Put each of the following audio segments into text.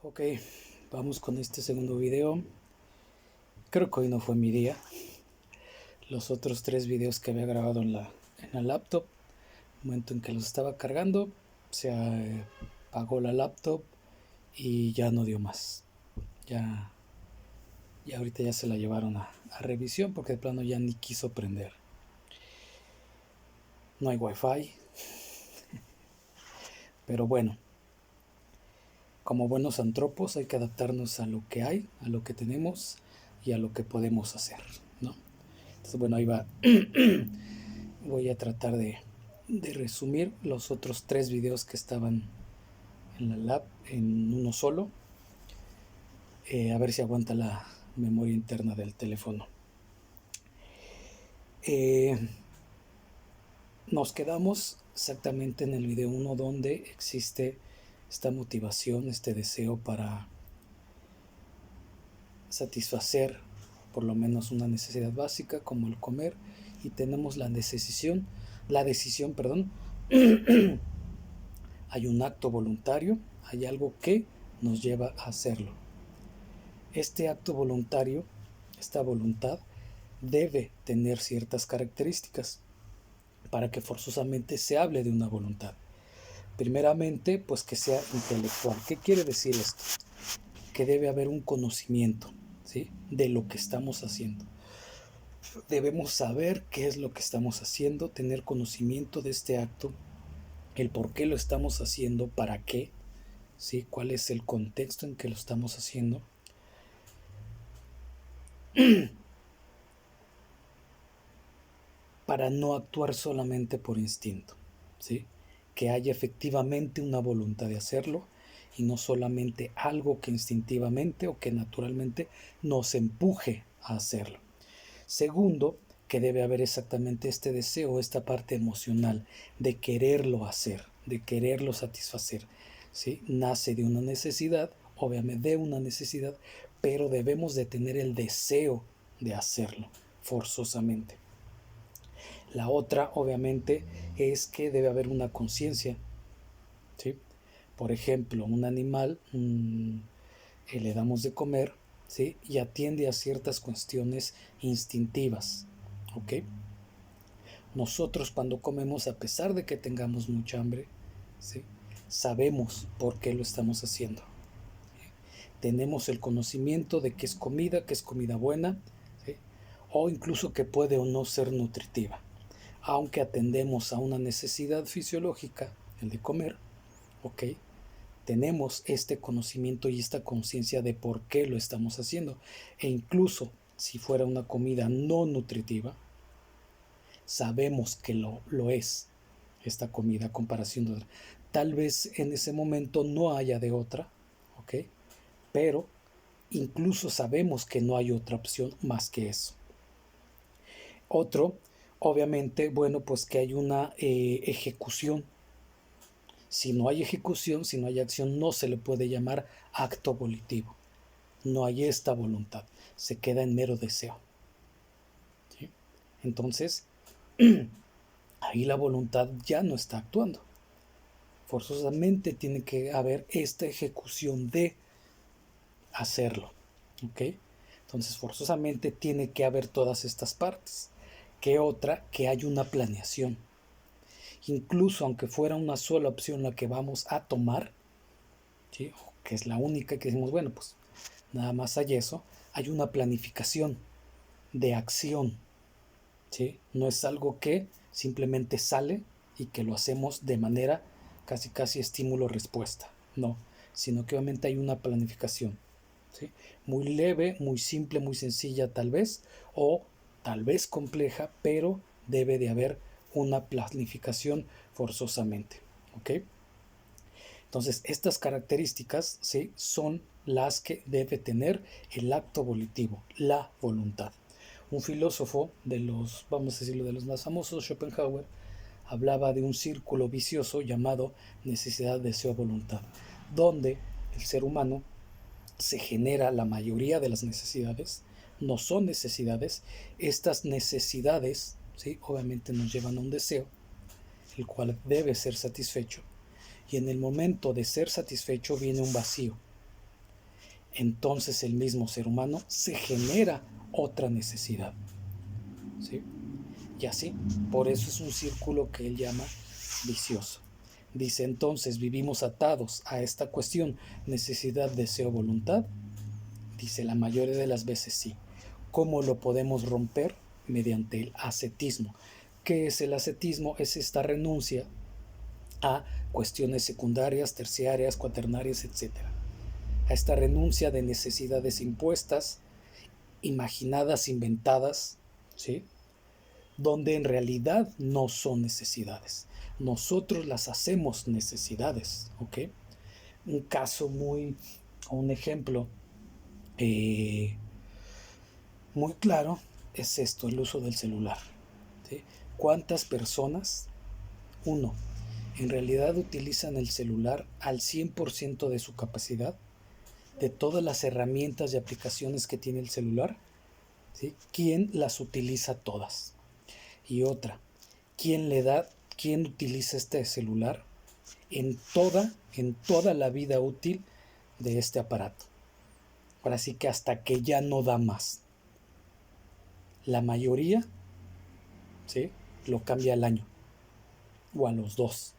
Ok, vamos con este segundo video. Creo que hoy no fue mi día. Los otros 3 videos que había grabado en la laptop, momento en que los estaba cargando, se apagó la laptop y ya no dio más. Y ahorita ya se la llevaron a revisión porque de plano ya ni quiso prender. No hay wifi. Pero bueno, como buenos antropos hay que adaptarnos a lo que hay, a lo que tenemos y a lo que podemos hacer, ¿no? Entonces, bueno, ahí va. Voy a tratar de resumir los otros 3 videos que estaban en la lab en uno solo. A ver si aguanta la memoria interna del teléfono. Nos quedamos exactamente en el video 1 donde existe esta motivación, este deseo para satisfacer por lo menos una necesidad básica como el comer, y tenemos la decisión, perdón. Hay un acto voluntario, hay algo que nos lleva a hacerlo. Este acto voluntario, esta voluntad, debe tener ciertas características para que forzosamente se hable de una voluntad. Primeramente, pues que sea intelectual. ¿Qué quiere decir esto? Que debe haber un conocimiento, ¿sí?, de lo que estamos haciendo. Debemos saber qué es lo que estamos haciendo, tener conocimiento de este acto, el por qué lo estamos haciendo, para qué, ¿sí?, cuál es el contexto en que lo estamos haciendo. Para no actuar solamente por instinto, ¿sí?, que haya efectivamente una voluntad de hacerlo y no solamente algo que instintivamente o que naturalmente nos empuje a hacerlo. Segundo, que debe haber exactamente este deseo, esta parte emocional de quererlo hacer, de quererlo satisfacer, ¿sí? Nace de una necesidad, obviamente de una necesidad, pero debemos de tener el deseo de hacerlo forzosamente. La otra, obviamente, es que debe haber una conciencia, ¿sí? Por ejemplo, un animal le damos de comer, ¿sí?, y atiende a ciertas cuestiones instintivas, ¿ok? Nosotros cuando comemos, a pesar de que tengamos mucha hambre, ¿sí?, sabemos por qué lo estamos haciendo. Tenemos el conocimiento de que es comida buena, ¿sí?, o incluso que puede o no ser nutritiva. Aunque atendemos a una necesidad fisiológica, el de comer, ¿ok?, tenemos este conocimiento y esta conciencia de por qué lo estamos haciendo. E incluso si fuera una comida no nutritiva, sabemos que lo es esta comida a comparación de otra. Tal vez en ese momento no haya de otra, ¿ok?, pero incluso sabemos que no hay otra opción más que eso. Otro, obviamente, bueno, pues que hay una ejecución. Si no hay ejecución, si no hay acción, no se le puede llamar acto volitivo. No hay esta voluntad, se queda en mero deseo, ¿sí? Entonces, ahí la voluntad ya no está actuando. Forzosamente tiene que haber esta ejecución de hacerlo, ¿ok? Entonces, forzosamente tiene que haber todas estas partes. ¿Qué otra? Que hay una planeación. Incluso aunque fuera una sola opción la que vamos a tomar, ¿sí?, que es la única que decimos, bueno, pues nada más hay eso, hay una planificación de acción, ¿sí? No es algo que simplemente sale y que lo hacemos de manera casi estímulo-respuesta, no, sino que obviamente hay una planificación, ¿sí?, muy leve, muy simple, muy sencilla tal vez, o tal vez compleja, pero debe de haber una planificación forzosamente, ¿ok? Entonces, estas características, ¿sí?, son las que debe tener el acto volitivo, la voluntad. Un filósofo de los, vamos a decirlo, de los más famosos, Schopenhauer, hablaba de un círculo vicioso llamado necesidad, deseo, voluntad, donde el ser humano se genera la mayoría de las necesidades, no son necesidades, estas necesidades, ¿sí?, obviamente nos llevan a un deseo, el cual debe ser satisfecho, y en el momento de ser satisfecho viene un vacío, entonces el mismo ser humano se genera otra necesidad, ¿sí? Y así, por eso es un círculo que él llama vicioso. Dice, entonces vivimos atados a esta cuestión, necesidad, deseo, voluntad. Dice, la mayoría de las veces sí. ¿Cómo lo podemos romper? Mediante el ascetismo. ¿Qué es el ascetismo? Es esta renuncia a cuestiones secundarias, terciarias, cuaternarias, etcétera. A esta renuncia de necesidades impuestas, imaginadas, inventadas, ¿sí? Donde en realidad no son necesidades. Nosotros las hacemos necesidades, ¿ok? Un ejemplo muy claro es esto, el uso del celular, ¿sí? ¿Cuántas personas, uno, en realidad utilizan el celular al 100% de su capacidad, de todas las herramientas y aplicaciones que tiene el celular? ¿Sí? ¿Quién las utiliza todas? Y otra, ¿quién utiliza este celular en toda la vida útil de este aparato? Ahora sí que hasta que ya no da más. La mayoría, ¿sí?, lo cambia al año o a los 2.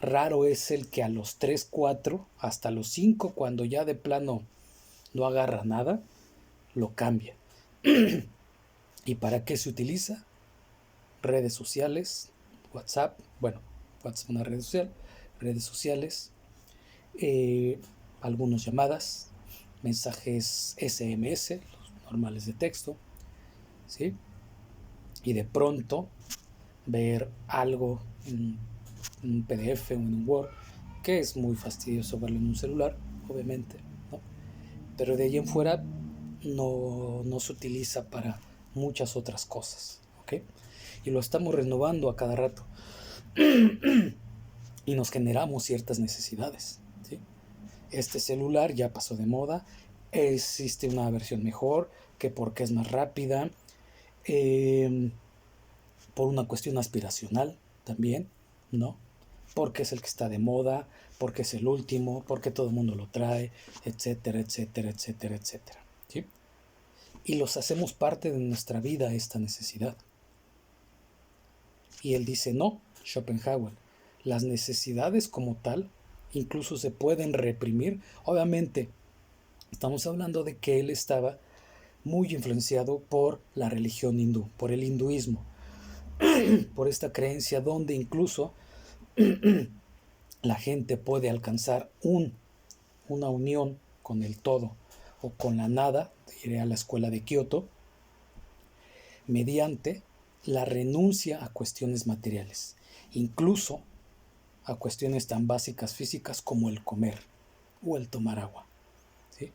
Raro es el que a los 3, 4, hasta los 5, cuando ya de plano no agarra nada, lo cambia. ¿Y para qué se utiliza? Redes sociales, WhatsApp, bueno, WhatsApp es una red social, redes sociales, algunas llamadas, mensajes SMS, los normales de texto, ¿sí? Y de pronto ver algo en un PDF o en un Word, que es muy fastidioso verlo en un celular, obviamente, ¿no? Pero de ahí en fuera no se utiliza para muchas otras cosas, ¿ok? Y lo estamos renovando a cada rato y nos generamos ciertas necesidades, ¿sí? Este celular ya pasó de moda, existe una versión mejor, que porque es más rápida, por una cuestión aspiracional también, ¿no? Porque es el que está de moda, porque es el último, porque todo el mundo lo trae, etcétera, etcétera, etcétera, etcétera, ¿sí? Y los hacemos parte de nuestra vida esta necesidad. Y él dice, no, Schopenhauer, las necesidades como tal incluso se pueden reprimir. Obviamente, estamos hablando de que él estaba muy influenciado por la religión hindú, por el hinduismo, por esta creencia donde incluso la gente puede alcanzar una unión con el todo o con la nada, iré a la escuela de Kioto, mediante la renuncia a cuestiones materiales, incluso a cuestiones tan básicas físicas como el comer o el tomar agua, ¿sí?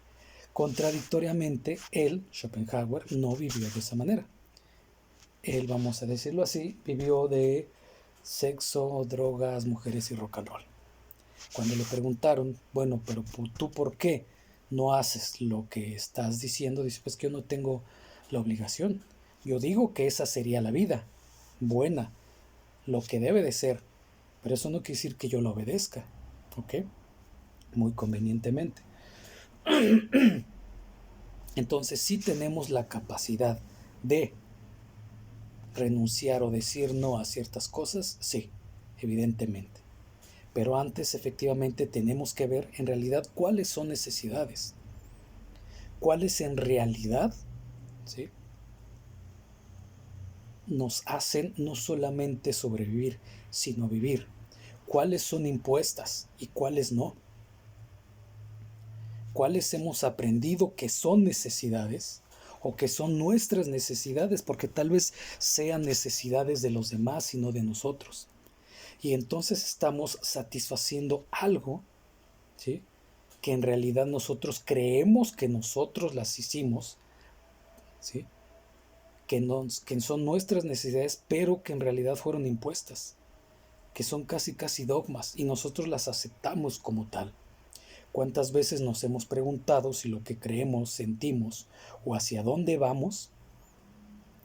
Contradictoriamente, él, Schopenhauer, no vivió de esa manera. Él, vamos a decirlo así, vivió de sexo, drogas, mujeres y rock and roll. Cuando le preguntaron, bueno, pero tú ¿por qué no haces lo que estás diciendo? Dice, pues que yo no tengo la obligación. Yo digo que esa sería la vida, buena, lo que debe de ser, pero eso no quiere decir que yo lo obedezca, ¿ok? Muy convenientemente. Entonces sí tenemos la capacidad de renunciar o decir no a ciertas cosas, sí, evidentemente. Pero antes efectivamente tenemos que ver en realidad cuáles son necesidades, cuáles en realidad, ¿sí?, nos hacen no solamente sobrevivir, sino vivir. Cuáles son impuestas y cuáles no. Cuáles hemos aprendido que son necesidades o que son nuestras necesidades, porque tal vez sean necesidades de los demás y no de nosotros. Y entonces estamos satisfaciendo algo, ¿sí?, que en realidad nosotros creemos que nosotros las hicimos, ¿sí?, que son nuestras necesidades, pero que en realidad fueron impuestas, que son casi dogmas y nosotros las aceptamos como tal. ¿Cuántas veces nos hemos preguntado si lo que creemos, sentimos o hacia dónde vamos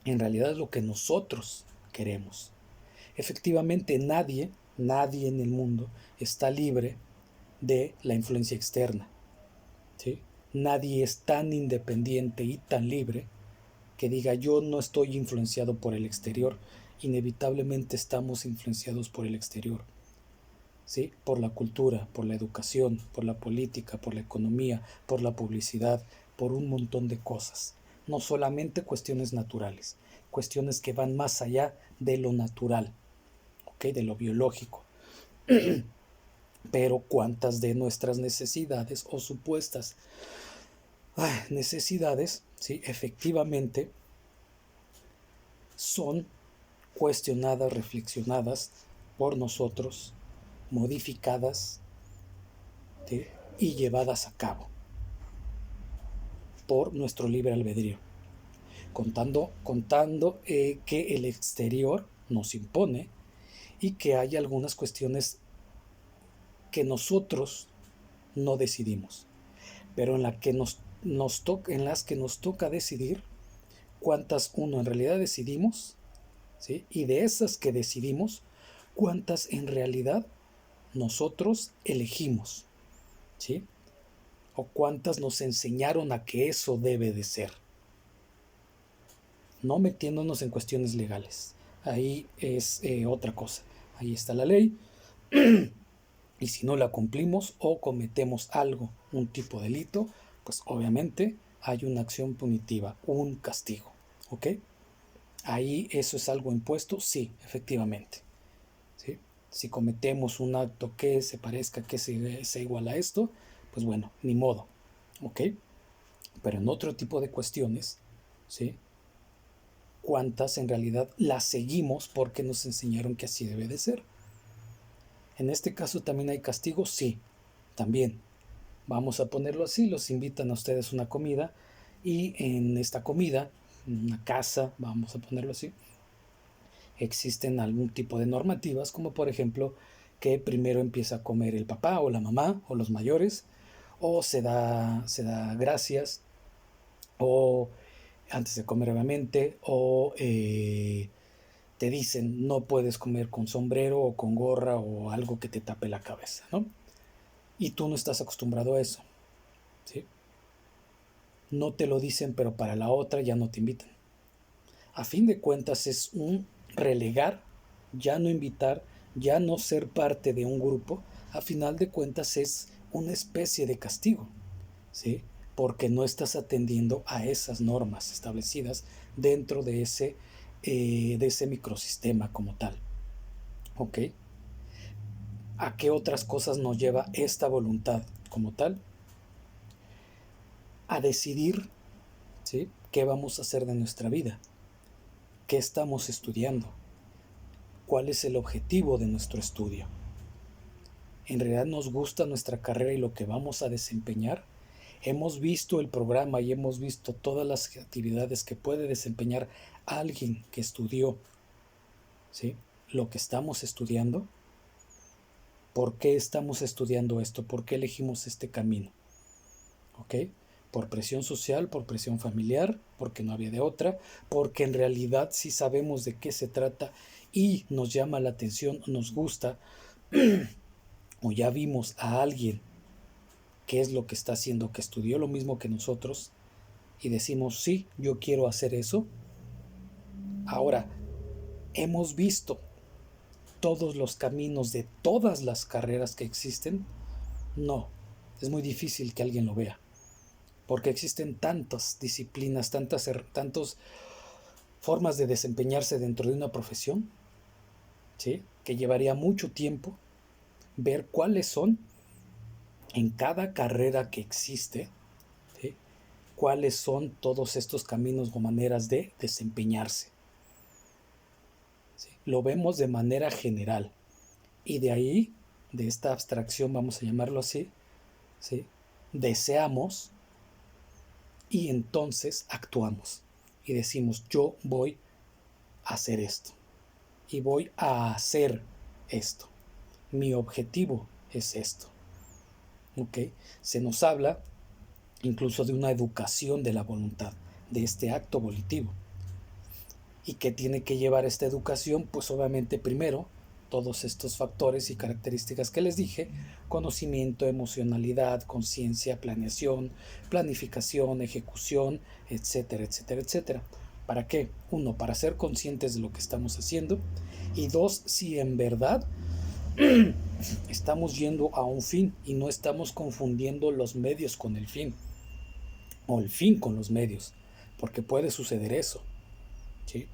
en realidad es lo que nosotros queremos? Efectivamente, nadie en el mundo está libre de la influencia externa, ¿sí? Nadie es tan independiente y tan libre que diga yo no estoy influenciado por el exterior. Inevitablemente estamos influenciados por el exterior, ¿sí? Por la cultura, por la educación, por la política, por la economía, por la publicidad, por un montón de cosas. No solamente cuestiones naturales, cuestiones que van más allá de lo natural, ¿ok? De lo biológico. Pero cuántas de nuestras necesidades o supuestas necesidades, ¿sí? Efectivamente son cuestionadas, reflexionadas por nosotros, modificadas, ¿sí? Y llevadas a cabo por nuestro libre albedrío, contando que el exterior nos impone y que hay algunas cuestiones que nosotros no decidimos, pero en las que nos toca decidir cuántas uno en realidad decidimos, ¿sí? Y de esas que decidimos, cuántas en realidad nosotros elegimos, ¿sí? O cuántas nos enseñaron a que eso debe de ser, no metiéndonos en cuestiones legales. Ahí es otra cosa. Ahí está la ley. Y si no la cumplimos o cometemos algo, un tipo de delito, pues obviamente hay una acción punitiva, un castigo. ¿Ok? Ahí eso es algo impuesto, sí, efectivamente. ¿Sí? Si cometemos un acto que se parezca, que sea igual a esto, pues bueno, ni modo. ¿Ok? Pero en otro tipo de cuestiones, ¿sí? ¿Cuántas en realidad las seguimos porque nos enseñaron que así debe de ser? En este caso también hay castigos, sí, también. Vamos a ponerlo así, los invitan a ustedes a una comida y en esta comida, en una casa, vamos a ponerlo así, existen algún tipo de normativas, como por ejemplo que primero empieza a comer el papá o la mamá o los mayores, o se da gracias, o antes de comer obviamente, o te dicen no puedes comer con sombrero o con gorra o algo que te tape la cabeza, ¿no? Y tú no estás acostumbrado a eso, ¿sí? No te lo dicen, pero para la otra ya no te invitan. A fin de cuentas es un relegar, ya no invitar, ya no ser parte de un grupo. A final de cuentas es una especie de castigo, ¿sí? Porque no estás atendiendo a esas normas establecidas dentro de ese microsistema como tal. ¿Ok? ¿A qué otras cosas nos lleva esta voluntad como tal? A decidir, ¿sí? ¿Qué vamos a hacer de nuestra vida? ¿Qué estamos estudiando? ¿Cuál es el objetivo de nuestro estudio? ¿En realidad nos gusta nuestra carrera y lo que vamos a desempeñar? Hemos visto el programa y hemos visto todas las actividades que puede desempeñar alguien que estudió, ¿sí? Lo que estamos estudiando. ¿Por qué estamos estudiando esto? ¿Por qué elegimos este camino? ¿Ok? Por presión social, por presión familiar, porque no había de otra, porque en realidad sí sabemos de qué se trata y nos llama la atención, nos gusta, o ya vimos a alguien qué es lo que está haciendo, que estudió lo mismo que nosotros, y decimos, sí, yo quiero hacer eso. Ahora, hemos visto todos los caminos de todas las carreras que existen. No, es muy difícil que alguien lo vea, porque existen tantas disciplinas, tantas formas de desempeñarse dentro de una profesión, ¿sí? Que llevaría mucho tiempo ver cuáles son en cada carrera que existe, ¿sí? Cuáles son todos estos caminos o maneras de desempeñarse, ¿sí? Lo vemos de manera general y de ahí, de esta abstracción, vamos a llamarlo así, ¿sí? Deseamos y entonces actuamos y decimos yo voy a hacer esto y voy a hacer esto. Mi objetivo es esto. ¿Ok? Se nos habla incluso de una educación de la voluntad, de este acto volitivo. ¿Y qué tiene que llevar esta educación? Pues obviamente primero todos estos factores y características que les dije: conocimiento, emocionalidad, conciencia, planeación, planificación, ejecución, etcétera, etcétera, etcétera. ¿Para qué? Uno, para ser conscientes de lo que estamos haciendo, y dos, si en verdad estamos yendo a un fin y no estamos confundiendo los medios con el fin, o el fin con los medios, porque puede suceder eso, ¿sí?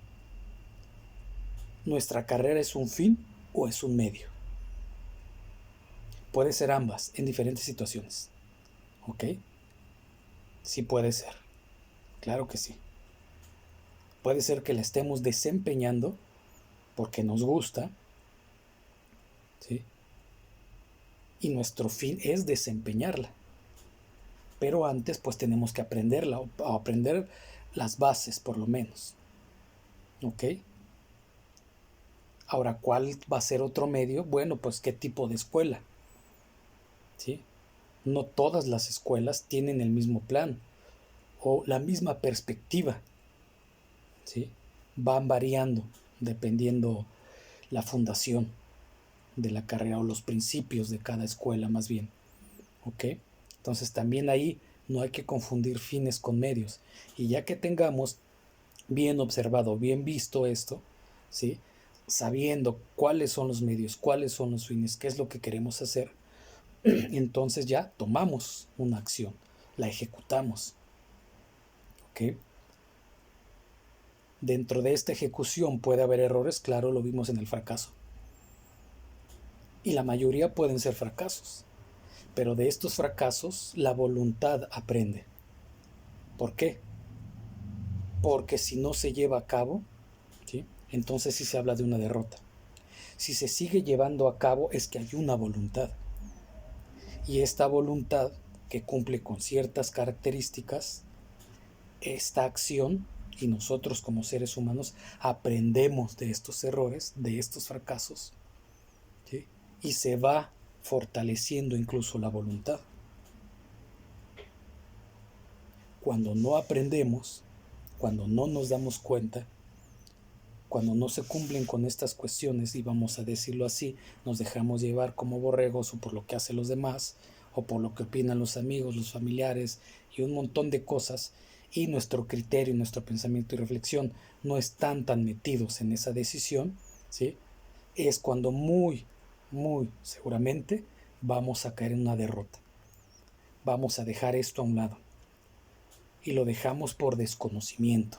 ¿Nuestra carrera es un fin o es un medio? Puede ser ambas en diferentes situaciones, ¿ok? Sí puede ser, claro que sí. Puede ser que la estemos desempeñando porque nos gusta, ¿sí? Y nuestro fin es desempeñarla. Pero antes pues tenemos que aprenderla, o aprender las bases por lo menos, ¿ok? Ahora, ¿cuál va a ser otro medio? Bueno, pues qué tipo de escuela, ¿sí? No todas las escuelas tienen el mismo plan o la misma perspectiva, ¿sí? Van variando dependiendo la fundación de la carrera o los principios de cada escuela más bien, ¿ok? Entonces también ahí no hay que confundir fines con medios. Y ya que tengamos bien observado, bien visto esto, ¿sí? Sabiendo cuáles son los medios, cuáles son los fines, qué es lo que queremos hacer, entonces ya tomamos una acción, la ejecutamos, ¿ok? Dentro de esta ejecución puede haber errores, claro, lo vimos en el fracaso. Y la mayoría pueden ser fracasos, pero de estos fracasos la voluntad aprende. ¿Por qué? Porque si no se lleva a cabo, ¿sí? Entonces sí se habla de una derrota. Si se sigue llevando a cabo es que hay una voluntad. Y esta voluntad, que cumple con ciertas características, esta acción, y nosotros como seres humanos aprendemos de estos errores, de estos fracasos, ¿sí? Y se va fortaleciendo incluso la voluntad. Cuando no aprendemos, cuando no nos damos cuenta, cuando no se cumplen con estas cuestiones, y vamos a decirlo así, nos dejamos llevar como borregos o por lo que hacen los demás, o por lo que opinan los amigos, los familiares y un montón de cosas, y nuestro criterio, nuestro pensamiento y reflexión no están tan metidos en esa decisión, ¿sí? Es cuando muy seguramente vamos a caer en una derrota. Vamos a dejar esto a un lado. Y lo dejamos por desconocimiento,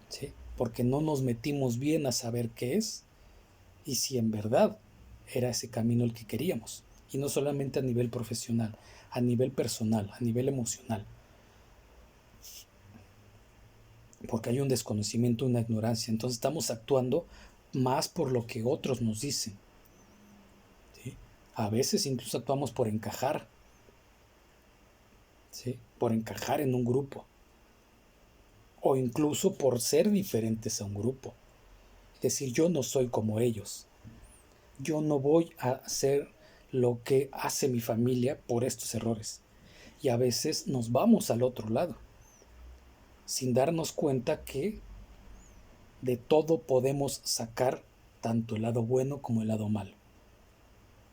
¿sí? Porque no nos metimos bien a saber qué es y si en verdad era ese camino el que queríamos. Y no solamente a nivel profesional, a nivel personal, a nivel emocional. Porque hay un desconocimiento, una ignorancia. Entonces estamos actuando más por lo que otros nos dicen, ¿sí? A veces incluso actuamos por encajar, ¿sí? Por encajar en un grupo. O incluso por ser diferentes a un grupo. Es decir, yo no soy como ellos. Yo no voy a hacer lo que hace mi familia por estos errores. Y a veces nos vamos al otro lado, sin darnos cuenta que de todo podemos sacar tanto el lado bueno como el lado malo.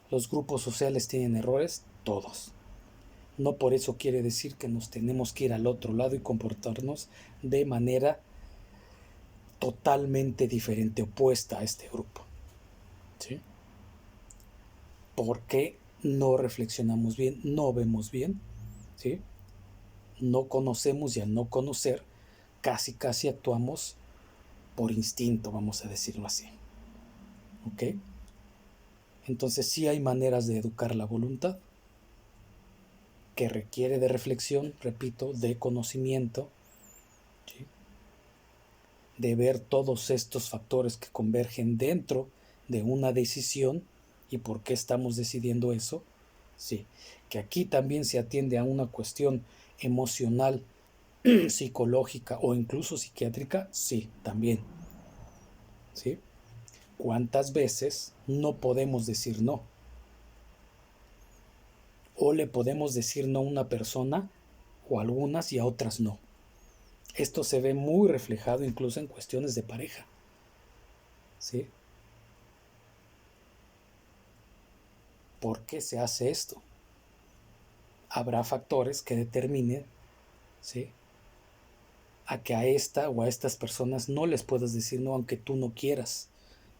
Los grupos sociales tienen errores, todos. No por eso quiere decir que nos tenemos que ir al otro lado y comportarnos de manera totalmente diferente, opuesta a este grupo, ¿sí? Porque no reflexionamos bien, no vemos bien, ¿sí? No conocemos, y al no conocer, casi actuamos por instinto, vamos a decirlo así, ¿ok? Entonces sí hay maneras de educar la voluntad, que requiere de reflexión, repito, de conocimiento, ¿sí? De ver todos estos factores que convergen dentro de una decisión y por qué estamos decidiendo eso. Sí, que aquí también se atiende a una cuestión emocional, psicológica o incluso psiquiátrica, sí, también. ¿Sí? ¿Cuántas veces no podemos decir no? O le podemos decir no a una persona o a algunas y a otras no. Esto se ve muy reflejado incluso en cuestiones de pareja, ¿sí? ¿Por qué se hace esto? Habrá factores que determinen, ¿sí?, a que a esta o a estas personas no les puedas decir no, aunque tú no quieras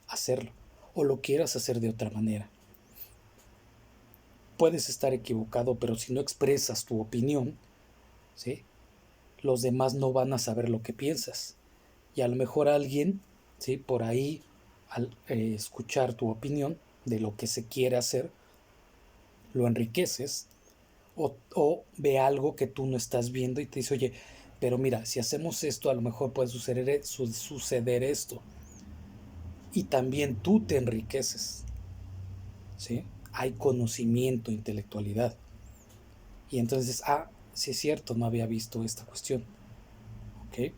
hacerlo o lo quieras hacer de otra manera. Puedes estar equivocado, pero si no expresas tu opinión, ¿sí?, los demás no van a saber lo que piensas. Y a lo mejor alguien, ¿sí?, por ahí, al escuchar tu opinión de lo que se quiere hacer, lo enriqueces o ve algo que tú no estás viendo y te dice, oye, pero mira, si hacemos esto, a lo mejor puede suceder esto. Y también tú te enriqueces, ¿sí? Hay conocimiento, intelectualidad. Y entonces, sí es cierto, no había visto esta cuestión. ¿Ok?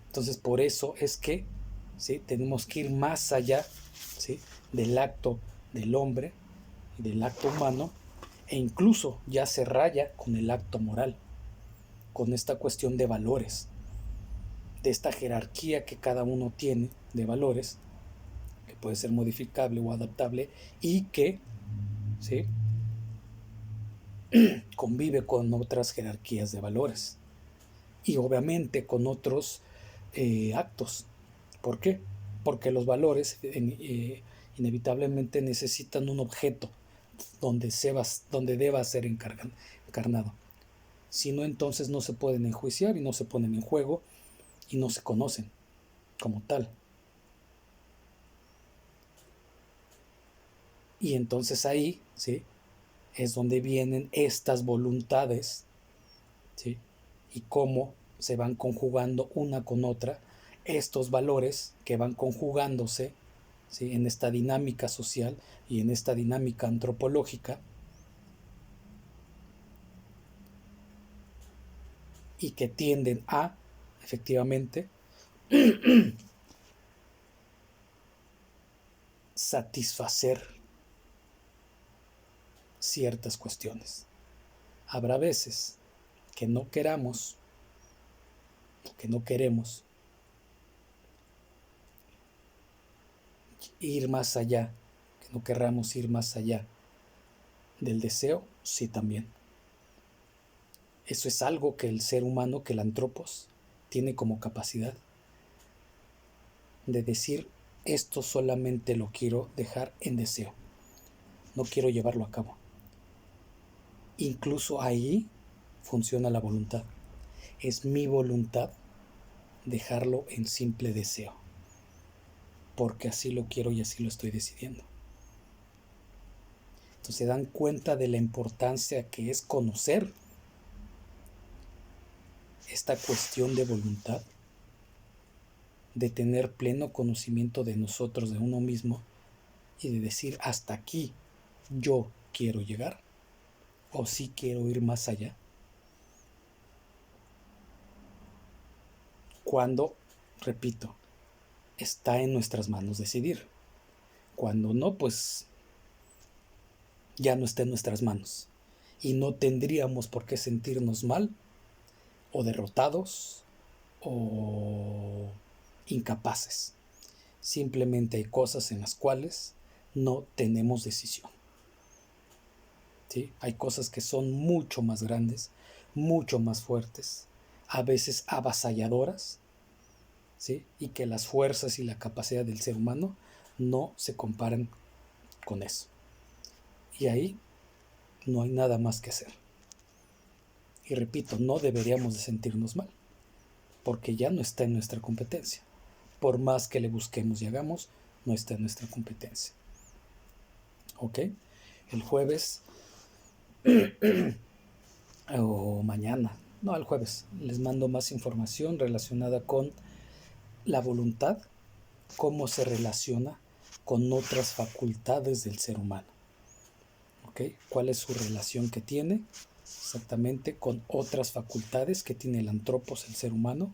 Entonces, por eso es que, ¿sí?, tenemos que ir más allá, ¿sí?, del acto del hombre y del acto humano, e incluso ya se raya con el acto moral, con esta cuestión de valores, de esta jerarquía que cada uno tiene de valores, que puede ser modificable o adaptable y que, ¿sí?, convive con otras jerarquías de valores y obviamente con otros actos. ¿Por qué? Porque los valores inevitablemente necesitan un objeto donde deba ser encarnado. Si no, entonces no se pueden enjuiciar y no se ponen en juego y no se conocen como tal. Y entonces ahí, ¿sí?, es donde vienen estas voluntades, ¿sí?, y cómo se van conjugando una con otra estos valores que van conjugándose, ¿sí?, en esta dinámica social y en esta dinámica antropológica, y que tienden a, efectivamente, satisfacer ciertas cuestiones. Habrá veces que no queramos, que no queremos ir más allá, que no querramos ir más allá del deseo, sí también. Eso es algo que el ser humano, que el antropos, tiene como capacidad de decir, esto solamente lo quiero dejar en deseo, no quiero llevarlo a cabo. Incluso ahí funciona la voluntad. Es mi voluntad dejarlo en simple deseo, porque así lo quiero y así lo estoy decidiendo. Entonces se dan cuenta de la importancia que es conocer esta cuestión de voluntad, de tener pleno conocimiento de nosotros, de uno mismo, y de decir, hasta aquí yo quiero llegar, o sí quiero ir más allá. Cuando, repito, está en nuestras manos decidir. Cuando no, pues ya no está en nuestras manos. Y no tendríamos por qué sentirnos mal, o derrotados, o incapaces. Simplemente hay cosas en las cuales no tenemos decisión. ¿Sí? Hay cosas que son mucho más grandes, mucho más fuertes, a veces avasalladoras, ¿sí?, y que las fuerzas y la capacidad del ser humano no se comparan con eso. Y ahí no hay nada más que hacer. Y repito, no deberíamos de sentirnos mal, porque ya no está en nuestra competencia. Por más que le busquemos y hagamos, no está en nuestra competencia. ¿Ok? El jueves o mañana, no, el jueves, les mando más información relacionada con la voluntad, cómo se relaciona con otras facultades del ser humano. ¿Ok? ¿Cuál es su relación que tiene exactamente con otras facultades que tiene el antropos, el ser humano?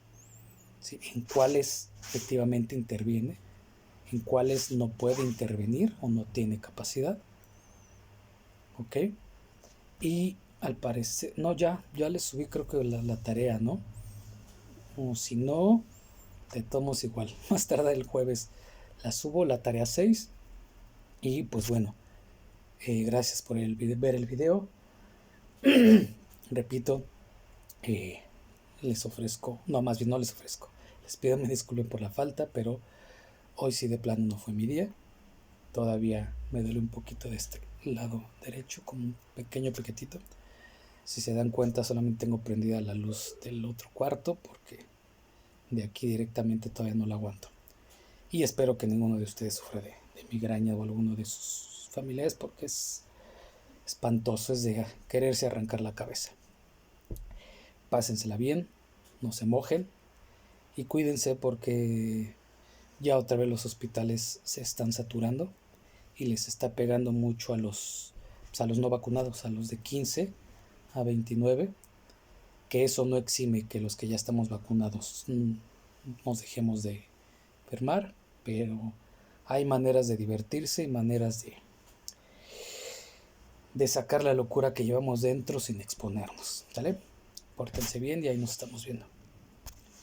¿Sí? En cuáles efectivamente interviene, en cuáles no puede intervenir o no tiene capacidad. ¿Ok? Y al parecer, no, ya les subí creo que la tarea, ¿no? O si no, te tomos igual. Más tarde el jueves la subo, la tarea 6. Y pues bueno, Gracias por ver el video. Repito, les ofrezco, no, más bien no les ofrezco, les pido me disculpen por la falta, pero hoy sí de plano no fue mi día. Todavía me duele un poquito de este lado derecho, con un pequeño piquetito. Si se dan cuenta, solamente tengo prendida la luz del otro cuarto porque de aquí directamente todavía no la aguanto. Y espero que ninguno de ustedes sufra de migraña o alguno de sus familiares, porque es espantoso, es de quererse arrancar la cabeza. Pásensela bien, no se mojen y cuídense, porque ya otra vez los hospitales se están saturando y les está pegando mucho a los no vacunados, a los de 15 a 29, que eso no exime que los que ya estamos vacunados nos dejemos de enfermar, pero hay maneras de divertirse y maneras de sacar la locura que llevamos dentro sin exponernos, ¿sale? Pórtense bien y ahí nos estamos viendo.